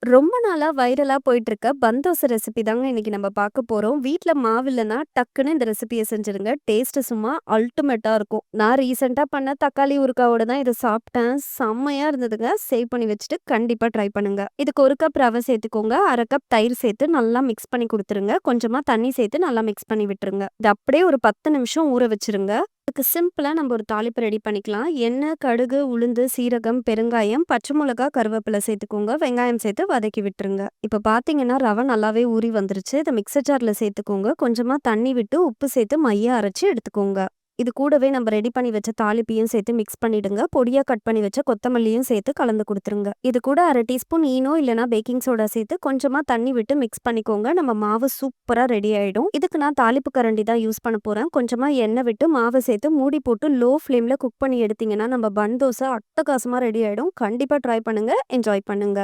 ரொம்ப நாளா வைரலா போயிட்டு இருக்க பந்தோசை ரெசிபி தாங்க இன்னைக்கு நம்ம பார்க்க போறோம். வீட்ல மாவு இல்லன்னா டக்குன்னு இந்த ரெசிபிய செஞ்சுருங்க. டேஸ்ட் சும்மா அல்டிமேட்டா இருக்கும். நான் ரீசென்ட்டா பண்ண தக்காளி ஊறுகாவோட தான் இத சாப்பிட்டேன். செம்மையா இருந்ததுங்க. சேவ் பண்ணி வச்சுட்டு கண்டிப்பா ட்ரை பண்ணுங்க. இதுக்கு 1 கப் ரவை சேர்த்துக்கோங்க. 1/2 கப் தயிர் சேர்த்து நல்லா மிக்ஸ் பண்ணி குடுத்துருங்க. கொஞ்சமா தண்ணி சேர்த்து நல்லா மிக்ஸ் பண்ணி விட்டுருங்க. இது அப்படியே ஒரு 10 நிமிஷம் ஊற வச்சுருங்க. இதுக்கு சிம்பிளா நம்ம ஒரு தாளிப்பு ரெடி பண்ணிக்கலாம். எண்ணெய், கடுகு, உளுந்து, சீரகம், பெருங்காயம், பச்சை மிளகா, கருவேப்பிலை சேர்த்துக்கோங்க. வெங்காயம் சேர்த்து வதக்கி விட்டுருங்க. இப்ப பார்த்தீங்கன்னா, ரவை நல்லாவே ஊறி வந்துருச்சு. இத மிக்ஸர் ஜார்ல சேர்த்துக்கோங்க. கொஞ்சமா தண்ணி விட்டு உப்பு சேர்த்து மையா அரைச்சு எடுத்துக்கோங்க. இது கூடவே நம்ம ரெடி பண்ணி வச்ச தாளிப்பையும் சேர்த்து மிக்ஸ் பண்ணிடுங்க. பொடியா கட் பண்ணி வச்ச கொத்தமல்லியும் சேர்த்து கலந்து குடுத்துருங்க. இது கூட 1/2 டீஸ்பூன் ஈனோ இல்லனா பேக்கிங் சோடா சேர்த்து கொஞ்சமா தண்ணி விட்டு மிக்ஸ் பண்ணிக்கோங்க. நம்ம மாவு சூப்பரா ரெடி ஆயிடும். இதுக்கு நான் தாளிப்பு கரண்டி தான் யூஸ் பண்ண போறேன். கொஞ்சமா எண்ணெய் விட்டு மாவு சேர்த்து மூடி போட்டு லோ ஃப்ளேம்ல குக் பண்ணி எடுத்தீங்கன்னா, நம்ம பன் தோசை அட்டகாசமா ரெடி ஆயிடும். கண்டிப்பா ட்ரை பண்ணுங்க. என்ஜாய் பண்ணுங்க.